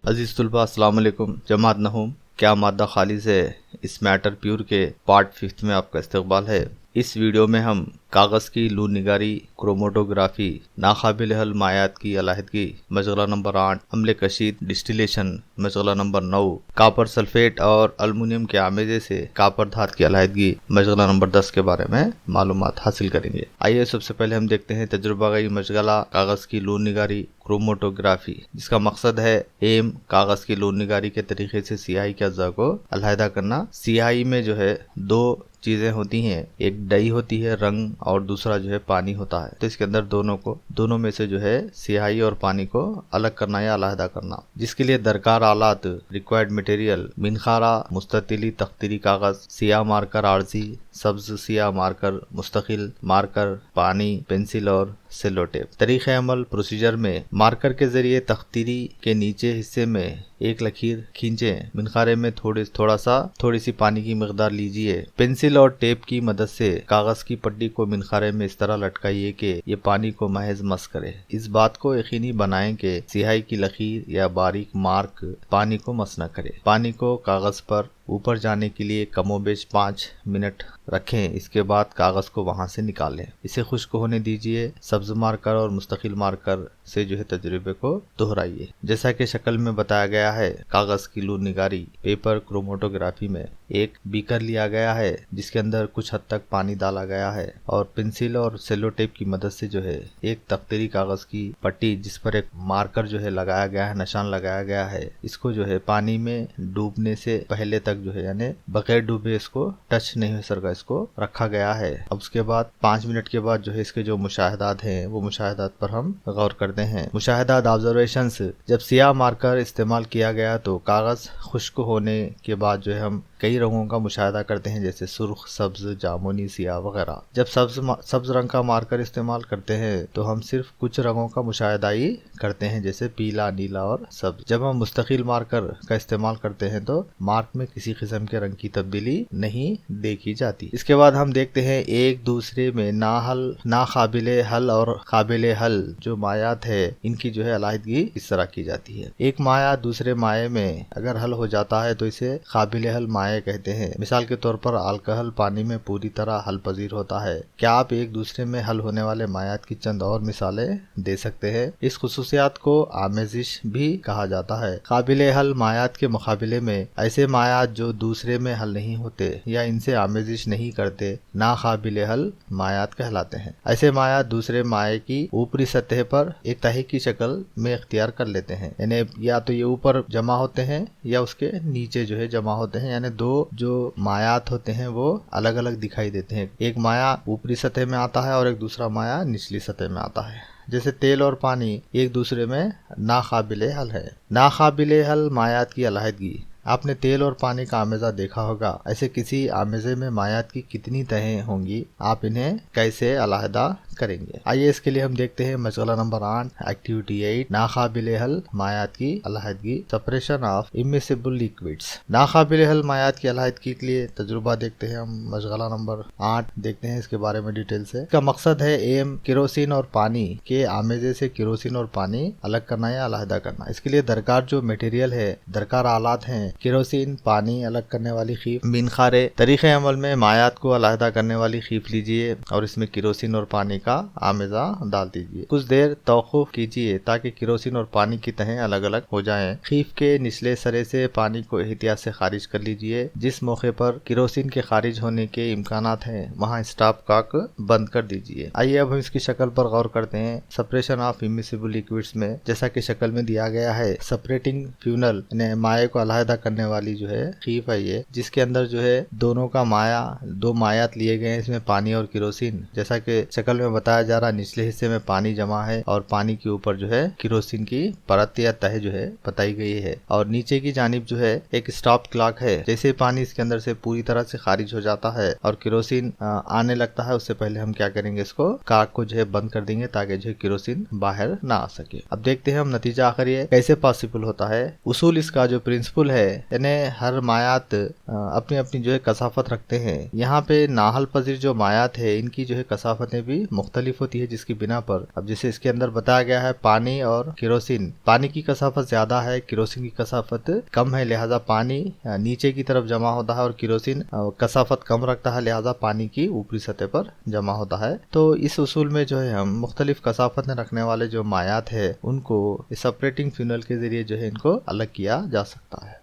عزیز طلباء السلام علیکم. جماعت نہوم کیا مادہ خالص ہے اس میٹر پیور کے پارٹ 5 میں آپ کا استقبال ہے. اس ویڈیو میں ہم کاغذ کی لون نگاری، کروموٹوگرافی، ناقابل حل مائعات کی علیحدگی مشغلہ نمبر 8، عمل کشید ڈسٹیلیشن مشغلہ نمبر 9، کاپر سلفیٹ اور المونیم کے آمیزے سے کاپر دھات کی علیحدگی مشغلہ نمبر 10 کے بارے میں معلومات حاصل کریں گے. آئیے سب سے پہلے ہم دیکھتے ہیں تجربہ گئی مشغلہ کاغذ کی لون نگاری کروموٹوگرافی، جس کا مقصد ہے کاغذ کی لون نگاری کے طریقے سے سیاہی کے اجزاء کو علیحدہ کرنا. سیاہی میں دو چیزیں ہوتی ہیں، ایک ڈائی ہوتی ہے رنگ، اور دوسرا پانی ہوتا ہے. تو اس کے اندر دونوں میں سے سیاہی اور پانی کو الگ کرنا یا علیحدہ کرنا، جس کے لیے درکار آلات ریکوائرڈ مٹیریل: منخارہ، مستطیلی تختیری کاغذ، سیاہ مارکر عارضی، سبز سیاہ مارکر مستقل، مارکر، پانی، پینسل اور سیلو ٹیپ. طریقہ عمل پروسیجر میں مارکر کے ذریعے تختیری کے نیچے حصے میں ایک لکیر کھینچیں. منخارے میں تھوڑی سی پانی کی مقدار لیجئے. پینسل اور ٹیپ کی مدد سے کاغذ کی پٹی کو منخارے میں اس طرح لٹکائیے کہ یہ پانی کو محض مس کرے. اس بات کو یقینی بنائیں کہ سیاہی کی لکیر یا باریک مارک پانی کو مس نہ کرے. پانی کو کاغذ پر اوپر جانے کے لیے کم و بیش 5 منٹ رکھیں. اس کے بعد کاغذ کو وہاں سے نکالیں، اسے خشک ہونے دیجیے. سبز مارکر اور مستقل مارکر سے تجربے کو دہرائیے. جیسا کہ شکل میں بتایا گیا ہے، کاغذ کی لون نگاری پیپر کروموٹوگرافی میں ایک بیکر لیا گیا ہے جس کے اندر کچھ حد تک پانی ڈالا گیا ہے، اور پنسل اور سیلو ٹیپ کی مدد سے ایک تختیری کاغذ کی پٹی جس پر ایک مارکر لگایا گیا ہے، نشان لگایا گیا ہے، اس کو پانی میں ڈوبنے سے پہلے تک یعنی بغیر ڈوبے اس کو ٹچ نہیں ہو سکا، اس کو رکھا گیا ہے. اب اس کے بعد 5 منٹ کے بعد اس کے مشاہدات ہیں وہ مشاہدات پر ہم غور کرتے ہیں. مشاہدات آبزرویشنز: جب سیاہ مارکر استعمال کیا گیا تو کاغذ خشک ہونے کے بعد ہم کئی رنگوں کا مشاہدہ کرتے ہیں، جیسے سرخ، سبز، جامنی، سیاہ وغیرہ. جب سبز رنگ کا مارکر استعمال کرتے ہیں تو ہم صرف کچھ رنگوں کا مشاہدہ ہی کرتے ہیں، جیسے پیلا، نیلا اور سبز. جب ہم مستقل مارکر کا استعمال کرتے ہیں تو مارک میں کسی قسم کے رنگ کی تبدیلی نہیں دیکھی جاتی. اس کے بعد ہم دیکھتے ہیں ایک دوسرے میں ناقابل حل اور قابل حل مائعات ہے، ان کی علیحدگی اس طرح کی جاتی ہے. ایک مائع دوسرے مائع میں اگر حل ہو جاتا ہے تو اسے قابل حل مائع کہتے ہیں. مثال کے طور پر الکحل پانی میں پوری طرح حل پذیر ہوتا ہے. کیا آپ ایک دوسرے میں حل ہونے والے مائعات کی چند اور مثالیں دے سکتے ہیں؟ اس خصوصیات کو آمیزش بھی کہا جاتا ہے. قابل حل مائعات کے مقابلے میں ایسے مائعات جو دوسرے میں حل نہیں ہوتے یا ان سے آمیزش نہیں کرتے ناقابل حل مائعات کہلاتے ہیں. ایسے مائعات دوسرے مائع کی اوپری سطح پر ایک تہی کی شکل میں اختیار کر لیتے ہیں، یعنی یا تو یہ اوپر جمع ہوتے ہیں یا اس کے نیچے جمع ہوتے ہیں، یعنی دو مائعات ہوتے ہیں وہ الگ الگ دکھائی دیتے ہیں. ایک مائع اوپری سطح میں آتا ہے اور ایک دوسرا مائع نچلی سطح میں آتا ہے. جیسے تیل اور پانی ایک دوسرے میں ناقابل حل ہے. ناقابل حل مائعات کی علیحدگی: آپ نے تیل اور پانی کا آمیزہ دیکھا ہوگا. ایسے کسی آمیزے میں مائعات کی کتنی تہیں ہوں گی؟ آپ انہیں کیسے علیحدہ کریں گے؟ آئیے اس کے لیے ہم دیکھتے ہیں مشغلہ نمبر 8 ایکٹیویٹی 8 ناقابل حل مائعات کی علیحدگی، سپریشن آف اممیسیبل لیکوڈز. ناقابل حل مائعات کی علیحدگی کے لیے تجربہ دیکھتے ہیں ہم. مشغلہ نمبر 8 دیکھتے ہیں اس کے بارے میں ڈیٹیل سے. اس کا مقصد ہے کیروسین اور پانی کے آمیزے سے کیروسین اور پانی الگ کرنا یا علیحدہ کرنا. اس کے لیے درکار مٹیریل ہے، درکار آلات ہیں: کیروسین، پانی، الگ کرنے والی خیپ، منخارے. طریقہ عمل میں مائعات کو علیحدہ کرنے والی خیپ لیجئے اور اس میں کیروسین اور پانی کا آمیزہ ڈال دیجئے. کچھ دیر توقف کیجئے تاکہ کیروسین اور پانی کی تہیں الگ الگ ہو جائیں. خیپ کے نچلے سرے سے پانی کو احتیاط سے خارج کر لیجئے. جس موقع پر کیروسین کے خارج ہونے کے امکانات ہیں وہاں اسٹاپ کاک بند کر دیجئے. آئیے اب ہم اس کی شکل پر غور کرتے ہیں. سپریشن آف اممیسیبل لیکوڈز میں جیسا کہ شکل میں دیا گیا ہے، سپریٹنگ فیونل یعنی مائع کو علیحدہ کرنے والی خیپ ہے یہ، جس کے اندر دونوں کا دو مائعات لیے گئے ہیں، اس میں پانی اور کیروسین. جیسا کہ شکل میں بتایا جا رہا، نچلے حصے میں پانی جمع ہے اور پانی کے اوپر کیروسین کی پرت یا تہ بتائی گئی ہے، اور نیچے کی جانب ایک اسٹاپ کلاک ہے. جیسے پانی اس کے اندر سے پوری طرح سے خارج ہو جاتا ہے اور کیروسین آنے لگتا ہے، اس سے پہلے ہم کیا کریں گے، اس کو کاک کو بند کر دیں گے تاکہ کیروسین باہر نہ آ سکے. اب دیکھتے ہیں ہم نتیجہ آخر یہ کیسے پاسبل ہوتا ہے. اصول اس کا پرنسپل ہے یعنی ہر مایات اپنی اپنی جو ہے کثافت رکھتے ہیں۔ یہاں پہ ناحل پذیر جو مایات ہے ان کی جو ہے کثافتیں بھی مختلف ہوتی ہے، جس کی بنا پر اب جیسے اس کے اندر بتایا گیا ہے پانی اور کیروسین، پانی کی کثافت زیادہ ہے، کیروسین کی کثافت کم ہے، لہذا پانی نیچے کی طرف جمع ہوتا ہے اور کیروسین کثافت کم رکھتا ہے، لہذا پانی کی اوپری سطح پر جمع ہوتا ہے۔ تو اس اصول میں جو ہے ہم مختلف کثافتیں رکھنے والے جو مایات ہے ان کو سپریٹنگ فیونل کے ذریعے جو ہے ان کو الگ کیا جا سکتا ہے۔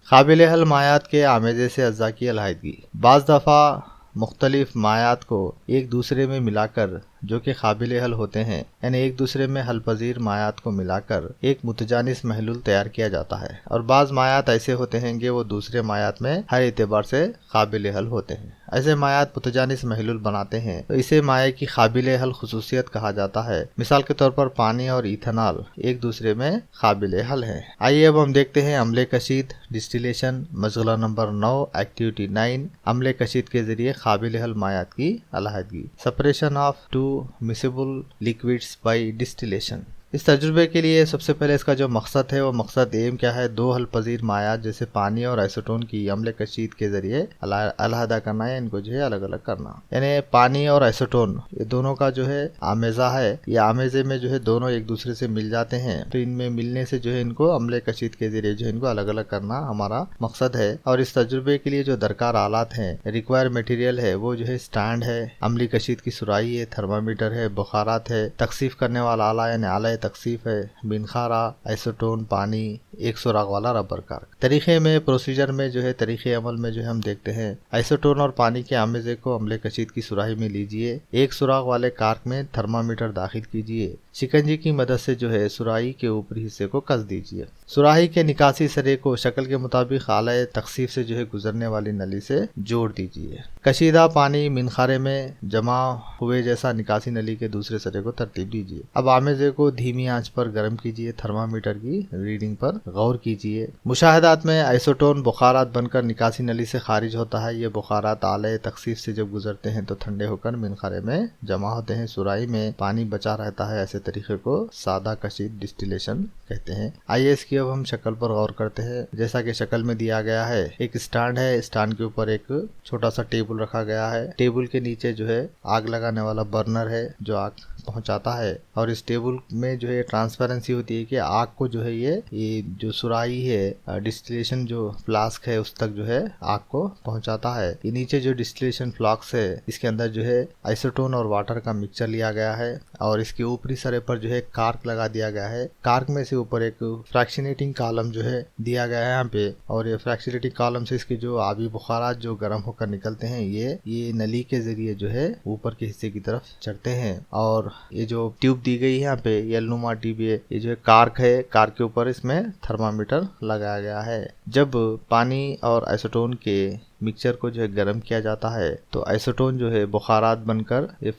قابل حل مایات کے آمیزے سے اجزاء کی علیحدگی۔ بعض دفعہ مختلف مایات کو ایک دوسرے میں ملا کر جو کہ قابل حل ہوتے ہیں، یعنی ایک دوسرے میں حل پذیر مایات کو ملا کر ایک متجانس محلول تیار کیا جاتا ہے، اور بعض مایات ایسے ہوتے ہیں کہ وہ دوسرے مایات میں ہر اعتبار سے قابل حل ہوتے ہیں۔ ایسے مایات متجانس محلول بناتے ہیں تو اسے مائع کی قابل حل خصوصیت کہا جاتا ہے۔ مثال کے طور پر پانی اور ایتھنال ایک دوسرے میں قابل حل ہیں۔ آئیے اب ہم دیکھتے ہیں عملے کشید ڈسٹیلیشن، مشغلہ نمبر 9 ایکٹیویٹی 9، عملے کشید کے ذریعے قابل حل مایات کی علیحدگی، separation of two miscible liquids by distillation۔ اس تجربے کے لیے سب سے پہلے اس کا جو مقصد ہے وہ مقصد ایم کیا ہے، دو حل پذیر مایات جیسے پانی اور ایسوٹون کی عمل کشید کے ذریعے علیحدہ کرنا ہے، ان کو جو ہے الگ الگ کرنا، یعنی پانی اور ایسوٹون یہ دونوں کا جو ہے آمیزہ ہے، یہ آمیزے میں جو ہے دونوں ایک دوسرے سے مل جاتے ہیں، تو ان میں ملنے سے جو ہے ان کو عمل کشید کے ذریعے جو ہے ان کو الگ الگ کرنا ہمارا مقصد ہے۔ اور اس تجربے کے لیے جو درکار آلات ہیں، ریکوائر میٹیریل ہے، وہ جو ہے سٹینڈ ہے، عملی کشید کی سراہی ہے، تھرمامیٹر ہے، بخارات ہے، تخصیف کرنے والا آلہ یعنی آلہ تخصیف ہے، بنخارا، ایسوٹون، پانی، ایک سوراخ والا ربر کارک۔ طریقے میں پروسیجر میں جو ہے طریقے عمل میں جو ہے ہم دیکھتے ہیں، ایسوٹون اور پانی کے آمیزے کو عملے کشید کی سراہی میں لیجئے، ایک سوراخ والے کارک میں تھرمامیٹر داخل کیجئے، شکنجی کی مدد سے جو ہے سراہی کے اوپری حصے کو کس دیجئے، سراہی کے نکاسی سرے کو شکل کے مطابق آلہ تخصیف سے جو ہے گزرنے والی نلی سے جوڑ دیجئے، کشیدہ پانی منخارے میں جمع ہوئے جیسا نکاسی نلی کے دوسرے سرے کو ترتیب دیجئے۔ اب آمیزے کو دھیمی آنچ پر گرم کیجئے، تھرمامیٹر کی ریڈنگ پر غور کیجئے۔ مشاہدات میں ایسوٹون بخارات بن کر نکاسی نلی سے خارج ہوتا ہے، یہ بخارات آلہ تخصیف سے جب گزرتے ہیں تو ٹھنڈے ہو کر منخارے میں جمع ہوتے ہیں، سراہی میں پانی بچا رہتا ہے، ایسے طریقے کو سادہ کشید ڈسٹیلیشن کہتے ہیں۔ آئیے اس کی اب ہم شکل پر غور کرتے ہیں، جیسا کہ شکل میں دیا گیا ہے، ایک سٹینڈ ہے، سٹینڈ کے اوپر ایک چھوٹا سا ٹیبل رکھا گیا ہے، ٹیبل کے نیچے جو ہے آگ لگانے والا برنر ہے جو آگ پہنچاتا ہے، اور اس ٹیبل میں جو ہے ٹرانسپیرنسی ہوتی ہے کہ آگ کو جو ہے یہ جو سراہی ہے ڈسٹیلیشن جو فلاسک ہے اس تک جو ہے آگ کو پہنچاتا ہے۔ یہ نیچے جو ڈسٹیلیشن فلاسک ہے اس کے اندر جو ہے ایسوٹون اور واٹر کا مکسچر لیا گیا ہے، اور اس کے اوپری سرے پر جو ہے کارک لگا دیا گیا ہے، کارک میں سے اوپر ایک فریکشنیٹنگ کالم جو ہے دیا گیا ہے یہاں پہ، اور یہ فریکشنیٹنگ کالم سے اس کے جو آبی بخارات جو گرم ہو کر نکلتے ہیں یہ نلی کے ذریعے جو ہے اوپر کے حصے کی طرف چڑھتے ہیں، اور یہ جو ٹیوب دی گئی ہے یہاں پہ یہ نما ٹیوب ہے، یہ جو ہے کارک ہے، کارک کے اوپر اس میں تھرمامیٹر لگایا گیا ہے۔ جب پانی اور ایسوٹون کے مکسچر کو جو ہے گرم کیا جاتا ہے تو ایسوٹون جو ہے بخارات بن کر یہ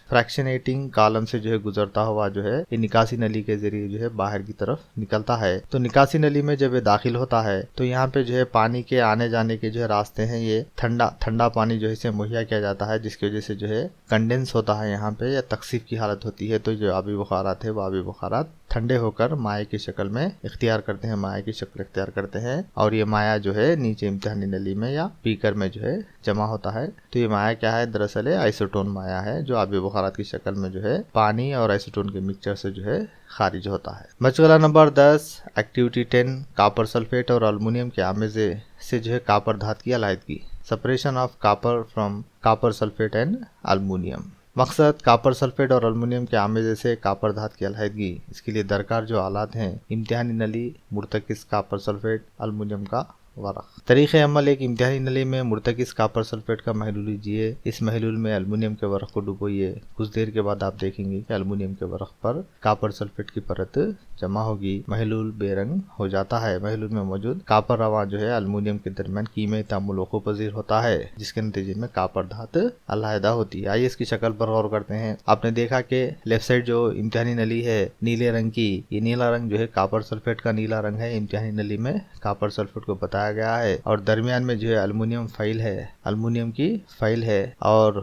فریکشنیٹنگ کالم سے جو ہے گزرتا ہوا جو ہے یہ نکاسی نلی کے ذریعے جو ہے باہر کی طرف نکلتا ہے۔ تو نکاسی نلی میں جب یہ داخل ہوتا ہے تو یہاں پہ جو ہے پانی کے آنے جانے کے جو ہے راستے ہیں، یہ ٹھنڈا پانی جو ہے اسے مہیا کیا جاتا ہے، جس کی وجہ سے جو ہے کنڈینس ہوتا ہے یہاں پہ یا تخصیف کی حالت ہوتی ہے، تو جو آبی بخارات ہے وہ آبی بخارات ٹھنڈے ہو کر مائع کی شکل میں مائع کی شکل اختیار کرتے ہیں، اور یہ مائع جو ہے نیچے امتحانی نلی میں یا بیکر میں جو ہے جمع ہوتا ہے۔ تو یہ مائع کیا ہے؟ دراصل ایسوٹون مائع ہے جو آبی بخارات کی شکل میں جو ہے پانی اور ایسوٹون کے مکسچر سے جو ہے خارج ہوتا ہے۔ مشغلہ نمبر 10 ایکٹیویٹی 10، کاپر سلفیٹ اور الومنیم کے آمیزے سے جو ہے کاپر دھات کی علیحدگی، separation of copper from copper sulphate and aluminium. مقصد کاپر سلفیٹ اور الومنیم کے آمیزے سے کاپر دھات کی علیحدگی، اس کے لیے درکار جو آلات ہیں، امتحانی نلی، مرتکز کاپر سلفیٹ، الومنیم کا ورق۔ طریقہ عمل: ایک امتحانی نلی میں مرتکز کاپر سلفیٹ کا محلول لیجئے، اس محلول میں الومنیم کے ورق کو ڈبوئیے، کچھ دیر کے بعد آپ دیکھیں گے کہ الومنیم کے ورق پر کاپر سلفیٹ کی پرت جمع ہوگی، محلول بے رنگ ہو جاتا ہے، محلول میں موجود کاپر رواں جو ہے الومنیم کے درمیان کیمیائی تعامل وقوع پذیر ہوتا ہے، جس کے نتیجے میں کاپر دھات علیحدہ ہوتی ہے۔ آئیے اس کی شکل پر غور کرتے ہیں۔ آپ نے دیکھا کہ لیفٹ سائڈ جو امتحانی نلی ہے نیلے رنگ کی، یہ نیلا رنگ جو ہے کاپر سلفیٹ کا نیلا رنگ ہے، امتحانی نلی میں کاپر سلفیٹ کو بتایا گیا ہے، اور درمیان میں جو ہے الومنیم فائل ہے، الومنیم کی فائل ہے، اور